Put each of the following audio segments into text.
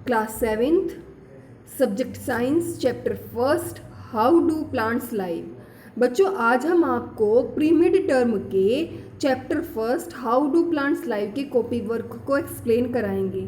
Class 7th, subject science, chapter first, how do plants live. बच्चों आज हम आपको प्री मिड टर्म के chapter first how do plants live के copy work को एक्सप्लेन कराएंगे,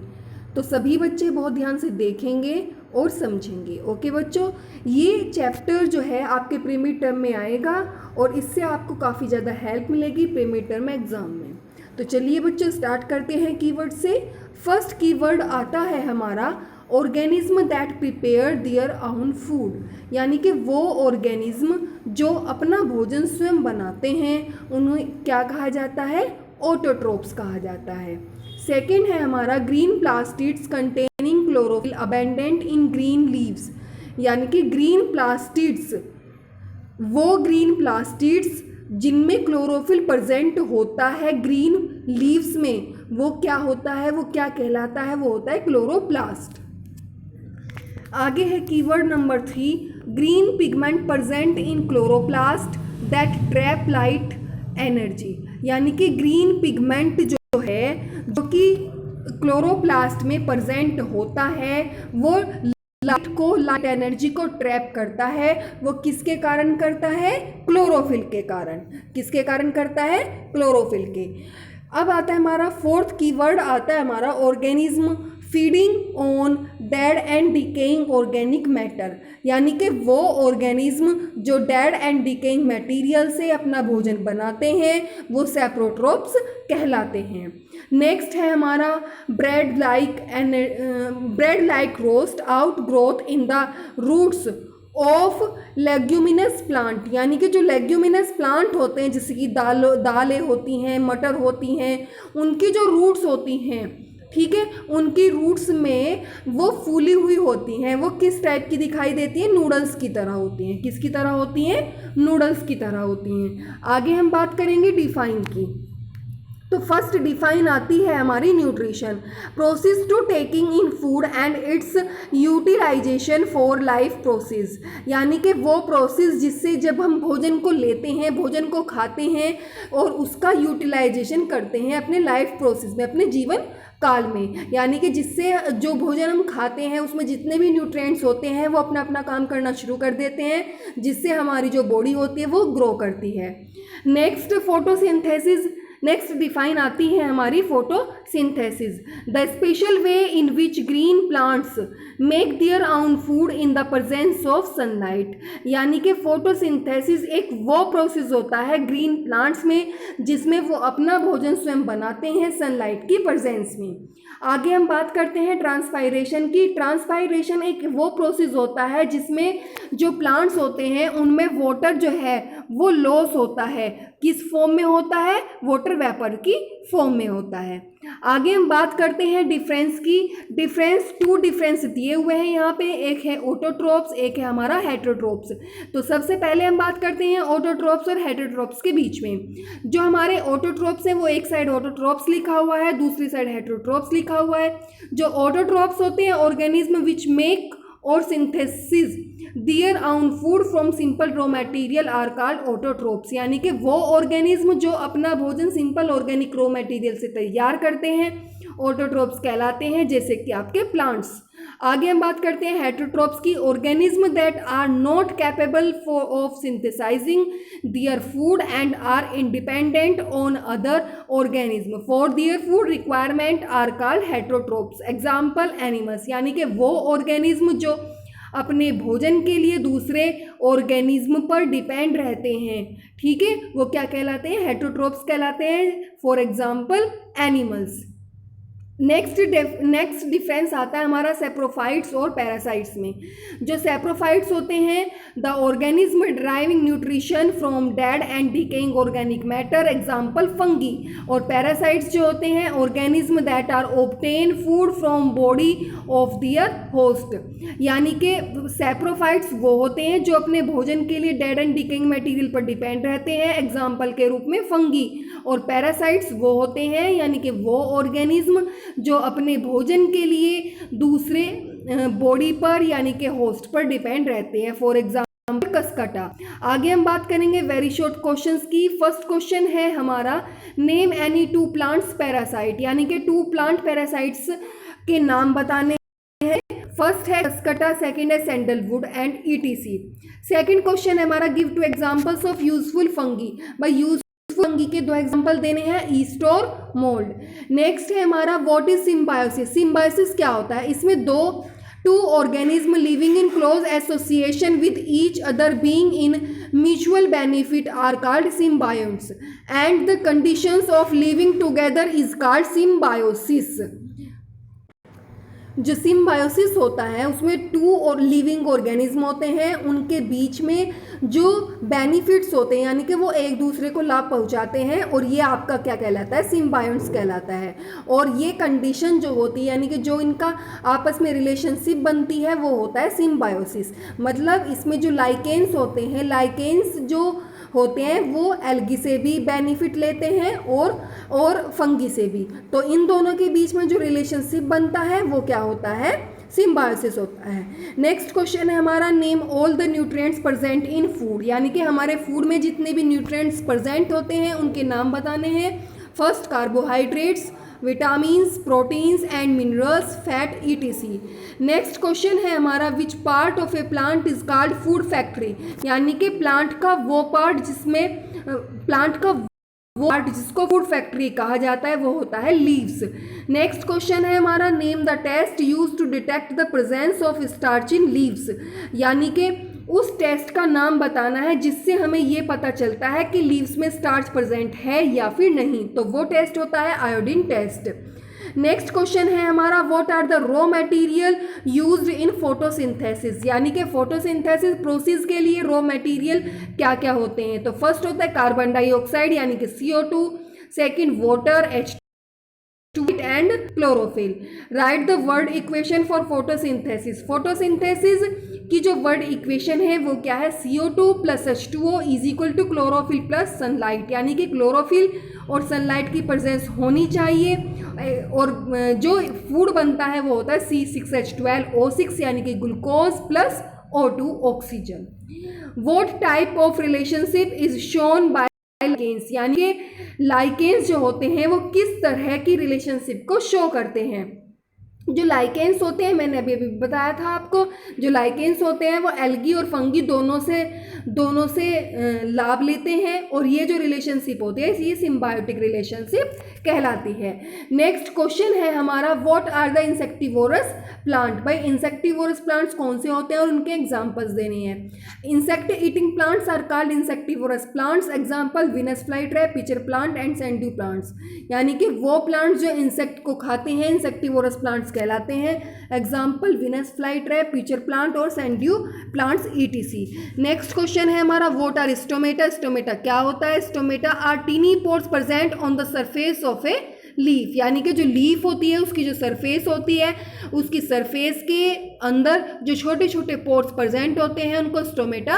तो सभी बच्चे बहुत ध्यान से देखेंगे और समझेंगे। ओके बच्चों, ये चैप्टर जो है आपके प्री मिड टर्म में आएगा और इससे आपको काफ़ी ज़्यादा हेल्प मिलेगी प्री मिड टर्म एग्ज़ाम में। तो चलिए बच्चों स्टार्ट करते हैं कीवर्ड से। फर्स्ट कीवर्ड आता है हमारा organism that prepare their own food, यानी कि वो ऑर्गेनिज्म जो अपना भोजन स्वयं बनाते हैं उन्हें क्या कहा जाता है, ऑटोट्रोप्स कहा जाता है। सेकेंड है हमारा green plastids containing chlorophyll abundant in green leaves, यानी कि ग्रीन प्लास्टिड्स, वो ग्रीन प्लास्टिड्स जिनमें क्लोरोफिल प्रेजेंट होता है ग्रीन लीव्स में, वो क्या होता है, वो क्या कहलाता है, वो होता है क्लोरोप्लास्ट। आगे है keyword number 3, green pigment present in chloroplast that trap light energy, यानी कि ग्रीन पिगमेंट जो है जो कि क्लोरोप्लास्ट में प्रेजेंट होता है वो लाइट एनर्जी को ट्रैप करता है। वो किसके कारण करता है, क्लोरोफिल के कारण। किसके कारण करता है, क्लोरोफिल के। अब आता है हमारा फोर्थ कीवर्ड, आता है हमारा organism feeding on dead and decaying organic matter, यानी कि वो ऑर्गेनिज्म जो डेड एंड डिकेइंग मटेरियल से अपना भोजन बनाते हैं वो सैप्रोट्रोप्स कहलाते हैं। नेक्स्ट है हमारा bread like roast out growth in the roots of leguminous plant, यानी कि जो लेग्यूमिनस प्लांट होते हैं जैसे कि दालें होती हैं, मटर होती हैं, उनकी जो रूट्स होती हैं, ठीक है, उनकी रूट्स में वो फूली हुई होती हैं। वो किस टाइप की दिखाई देती हैं, नूडल्स की तरह होती हैं। किसकी तरह होती हैं, नूडल्स की तरह होती हैं। आगे हम बात करेंगे डिफाइन की। तो फर्स्ट डिफाइन आती है हमारी nutrition, process to taking in food and its utilization for life process, यानी कि वो प्रोसेस जिससे जब हम भोजन को लेते हैं, भोजन को खाते हैं और उसका यूटिलाइजेशन करते हैं अपने लाइफ प्रोसेस में, अपने जीवन काल में, यानी कि जिससे जो भोजन हम खाते हैं उसमें जितने भी न्यूट्रिएंट्स होते हैं वो अपना अपना काम करना शुरू कर देते हैं, जिससे हमारी जो बॉडी होती है वो ग्रो करती है। नेक्स्ट फोटोसिंथेसिस, नेक्स्ट डिफाइन आती है हमारी photosynthesis, the special way in which green plants make their own food in the presence of sunlight, यानी कि फोटोसिंथेसिस एक वो प्रोसेस होता है ग्रीन प्लांट्स में जिसमें वो अपना भोजन स्वयं बनाते हैं सनलाइट की प्रेजेंस में। आगे हम बात करते हैं ट्रांसपायरेशन की। ट्रांसपायरेशन एक वो प्रोसेस होता है जिसमें जो प्लांट्स होते हैं उनमें वाटर जो है वो लॉस होता है। किस फॉर्म में होता है, वाटर वेपर की फॉर्म में होता है। आगे हम बात करते हैं डिफरेंस की। टू डिफरेंस दिए हुए हैं यहाँ पे, एक है ऑटोट्रोप्स, एक है हमारा हेटेरोट्रोप्स। तो सबसे पहले हम बात करते हैं ऑटोट्रोप्स और हेटेरोट्रोप्स के बीच में। जो हमारे ऑटोट्रोप्स हैं वो एक साइड ऑटोट्रोप्स लिखा हुआ है, दूसरी साइड हेटेरोट्रोप्स लिखा हुआ है। जो ऑटोट्रोप्स होते हैं ऑर्गेनिज्म विच मेक और synthesis their own food from simple raw material are called autotrophs, यानी कि वो ऑर्गेनिज्म जो अपना भोजन सिंपल ऑर्गेनिक रॉ मटेरियल से तैयार करते हैं ऑटोट्रोप्स कहलाते हैं, जैसे कि आपके प्लांट्स। आगे हम बात करते हैं हेटेरोट्रोप्स की, organism that are not capable of synthesising their food and are independent on other organism for their food requirement are called heterotrophs, example animals, यानी कि वो ऑर्गेनिज्म जो अपने भोजन के लिए दूसरे ऑर्गेनिज्म पर डिपेंड रहते हैं, ठीक है, वो क्या कहलाते हैं, हेटेरोट्रोप्स कहलाते हैं, for example animals. Next difference आता है हमारा सेप्रोफाइट्स और पैरासाइट्स में। जो सेप्रोफाइट्स होते हैं the organism driving nutrition from dead and decaying organic matter, example fungi. और पैरासाइट्स जो होते हैं organism that are obtain food from body of their host, यानी कि सेप्रोफाइट्स वो होते हैं जो अपने भोजन के लिए डेड एंड डिकेइंग मटेरियल पर डिपेंड रहते हैं, एग्जाम्पल के रूप में फंगी। और पैरासाइट्स वो होते हैं यानी कि वो ऑर्गेनिज्म जो अपने भोजन के लिए दूसरे बॉडी पर यानी कि होस्ट पर डिपेंड रहते हैं, फॉर एग्जाम्पल कसकटा। आगे हम बात करेंगे वेरी शॉर्ट क्वेश्चंस की। फर्स्ट क्वेश्चन है हमारा name any two plants parasite, यानी कि टू प्लांट पैरासाइट्स के नाम बताने हैं। फर्स्ट है कसकटा, सेकंड है sandalwood and etc. Second question है हमारा give to examples of useful fungi. भाई यूजफुल फंगी के दो एग्जांपल देने हैं, ईस्ट और मोल्ड। नेक्स्ट है हमारा व्हाट इज सिम्बायोसिस। सिम्बायोसिस क्या होता है, इसमें two organism living in close association with each other being in mutual benefit are called symbionts and the conditions of living together is called symbiosis। जो symbiosis होता है उसमें टू और living organism होते हैं, उनके बीच में जो बेनिफिट्स होते हैं यानी कि वो एक दूसरे को लाभ पहुंचाते हैं, और ये आपका क्या कहलाता है, सिम्बायोंट्स कहलाता है। और ये कंडीशन जो होती है यानी कि जो इनका आपस में रिलेशनशिप बनती है वो होता है सिम्बायोसिस। मतलब इसमें जो लाइकेन्स होते हैं, लाइकेन्स जो होते हैं वो एल्गी से भी बेनिफिट लेते हैं और फंगी से भी। तो इन दोनों के बीच में जो रिलेशनशिप बनता है वो क्या होता है, सिम्बायोसिस होता है। नेक्स्ट क्वेश्चन है हमारा name all the nutrients present in food, यानी कि हमारे फूड में जितने भी न्यूट्रिएंट्स प्रेजेंट होते हैं उनके नाम बताने हैं। First carbohydrates, vitamins, proteins and minerals, fat etc। Next question है हमारा which part of A plant is called food factory, यानी कि प्लांट का वो पार्ट जिसको फूड फैक्ट्री कहा जाता है वो होता है लीव्स। नेक्स्ट क्वेश्चन है हमारा name the test use to detect the presence of starch in leaves, यानी कि उस टेस्ट का नाम बताना है जिससे हमें ये पता चलता है कि लीव्स में स्टार्च प्रेजेंट है या फिर नहीं, तो वो टेस्ट होता है आयोडीन टेस्ट। नेक्स्ट क्वेश्चन है हमारा what are the raw material used in photosynthesis, यानी कि फोटोसिंथेसिस प्रोसेस के लिए रॉ मटेरियल क्या क्या होते हैं। तो फर्स्ट होता है कार्बन डाइऑक्साइड यानी कि CO2, second water H2 and chlorophyll. Write the word equation for photosynthesis. Photosynthesis की जो वर्ड इक्वेशन है वो क्या है, CO2 plus H2O is equal to chlorophyll plus sunlight, यानी कि क्लोरोफिल और सनलाइट की प्रेजेंस होनी चाहिए। और जो फूड बनता है वो होता है C6H12O6 यानी कि glucose plus O2 oxygen. What type of relationship is shown by lichens, यानी कि लाइकेन्स जो होते हैं वो किस तरह की रिलेशनशिप को शो करते हैं। जो लाइकेन्स होते हैं मैंने अभी बताया था आपको, जो लाइकेन्स होते हैं वो एल्गी और फंगी दोनों से लाभ लेते हैं, और ये जो रिलेशनशिप होती है ये सिम्बायोटिक रिलेशनशिप कहलाती है। नेक्स्ट क्वेश्चन है हमारा what are the insectivorous plant. भाई इंसेक्टिवोरस प्लांट्स कौन से होते हैं और उनके एग्जांपल्स देने हैं। Insect eating plants are called insectivorous plants, example Venus fly trap, pitcher plant and sundew plants, यानी कि वो प्लांट्स जो इंसेक्ट को खाते हैं इंसेक्टिवोरस प्लांट्स कहलाते हैं। Example Venus fly trap, pitcher plant और sundew plants etc। Next question है हमारा व्हाट आर स्टोमेटा। स्टोमेटा क्या होता है, stomata are tiny pores present on the surface of a leaf, यानी कि जो लीफ होती है उसकी जो सरफेस होती है उसकी सरफेस के अंदर जो छोटे छोटे पोर्स प्रेजेंट होते हैं उनको स्टोमेटा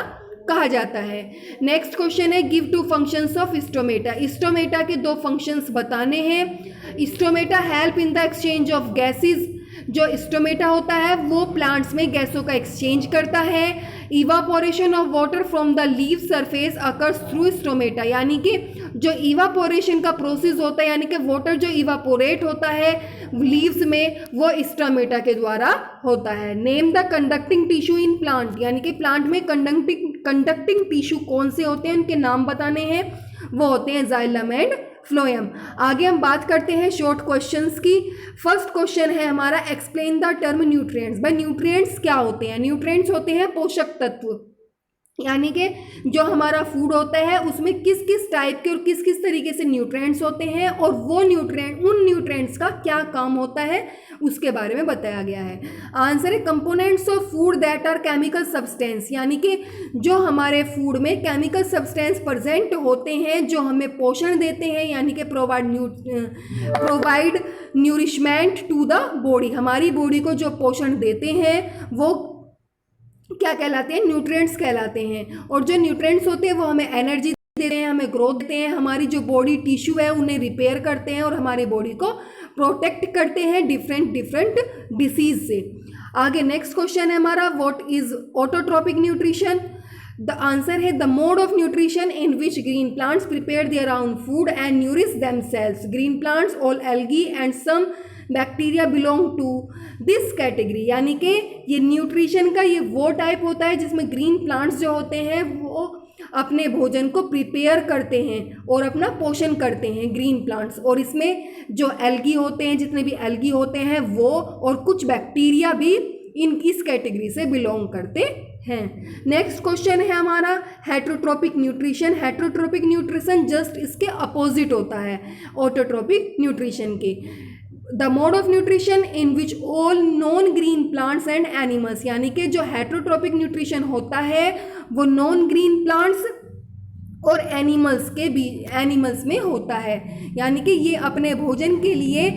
कहा जाता है। नेक्स्ट क्वेश्चन है give two functions of stomata. Stomata के दो फंक्शंस बताने हैं। Stomata help in the exchange of gases, जो स्टोमेटा होता है वो प्लांट्स में गैसों का एक्सचेंज करता है। Evaporation of water from the leave surface occurs through stomata, यानी कि जो इवापोरेशन का प्रोसेस होता है यानी कि वाटर जो इवापोरेट होता है लीव्स में वो स्टोमेटा के द्वारा होता है। Name the conducting tissue in plant, यानी कि प्लांट में कंडक्टिंग टिश्यू कौन से होते हैं उनके नाम बताने हैं, वो होते हैं जाइलम एंड फ्लोएम। आगे हम बात करते हैं शॉर्ट क्वेश्चंस की। फर्स्ट क्वेश्चन है हमारा एक्सप्लेन द टर्म न्यूट्रिएंट्स। भाई न्यूट्रिएंट्स क्या होते हैं, न्यूट्रिएंट्स होते हैं पोषक तत्व, यानी कि जो हमारा फूड होता है उसमें किस किस टाइप के और किस किस तरीके से न्यूट्रिएंट्स होते हैं और वो उन न्यूट्रिएंट्स का क्या काम होता है उसके बारे में बताया गया है। आंसर है components of food that are chemical substance, यानी कि जो हमारे फूड में केमिकल सब्सटेंस प्रेजेंट होते हैं जो हमें पोषण देते हैं, यानी कि provide nourishment to the body, हमारी बॉडी को जो पोषण देते हैं वो क्या कहलाते हैं, न्यूट्रिएंट्स कहलाते हैं। और जो न्यूट्रिएंट्स होते हैं वो हमें एनर्जी देते हैं, हमें ग्रोथ देते हैं, हमारी जो बॉडी टिश्यू है उन्हें रिपेयर करते हैं और हमारी बॉडी को प्रोटेक्ट करते हैं डिफरेंट डिसीज से। आगे नेक्स्ट क्वेश्चन है हमारा what is autotrophic nutrition. The answer है the mode of nutrition in which green plants prepare their own food and nourish themselves. Green plants, all algae and some bacteria belong to this category, यानी कि ये nutrition का ये वो type होता है जिसमें ग्रीन प्लांट्स जो होते हैं वो अपने भोजन को प्रिपेयर करते हैं और अपना पोषण करते हैं ग्रीन प्लांट्स। और इसमें जो एल्गी होते हैं, जितने भी एल्गी होते हैं वो और कुछ बैक्टीरिया भी इस कैटेगरी से बिलोंग करते हैं। नेक्स्ट क्वेश्चन है हमारा heterotrophic nutrition. Heterotrophic nutrition just इसके अपोजिट होता है ऑटोट्रोपिक न्यूट्रिशन के। The mode of nutrition in which all non green plants and animals, यानी कि जो हेटरोट्रोपिक न्यूट्रिशन होता है वो नॉन ग्रीन प्लांट्स और एनिमल्स में होता है, यानी कि ये अपने भोजन के लिए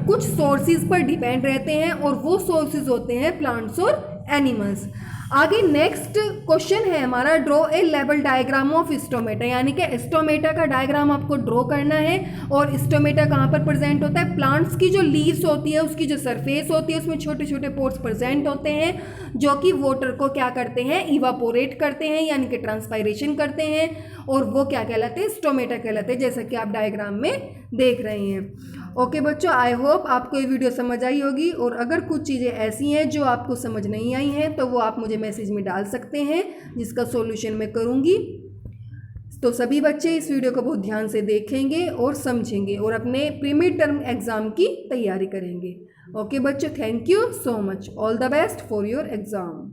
कुछ सोर्सेज पर डिपेंड रहते हैं और वो सोर्सेज होते हैं प्लांट्स और एनिमल्स। आगे नेक्स्ट क्वेश्चन है हमारा draw a level diagram of stomata, यानी कि स्टोमेटा का डायग्राम आपको ड्रॉ करना है। और स्टोमेटा कहाँ पर प्रेजेंट होता है? प्लांट्स की जो लीव्स होती है उसकी जो सरफेस होती है उसमें छोटे छोटे पोर्स प्रेजेंट होते हैं जो कि वाटर को क्या करते हैं? इवापोरेट करते हैं, यानी कि ट्रांसपायरेशन करते हैं, और वो क्या कहलाते हैं? स्टोमेटा कहलाते हैं, जैसा कि आप डायग्राम में देख रहे हैं। ओके बच्चों, आई होप आपको ये वीडियो समझ आई होगी, और अगर कुछ चीज़ें ऐसी हैं जो आपको समझ नहीं आई हैं तो वो आप मुझे मैसेज में डाल सकते हैं, जिसका सॉल्यूशन मैं करूँगी। तो सभी बच्चे इस वीडियो को बहुत ध्यान से देखेंगे और समझेंगे और अपने प्री मिड टर्म एग्ज़ाम की तैयारी करेंगे। ओके बच्चों, thank you so much, all the best for your exam.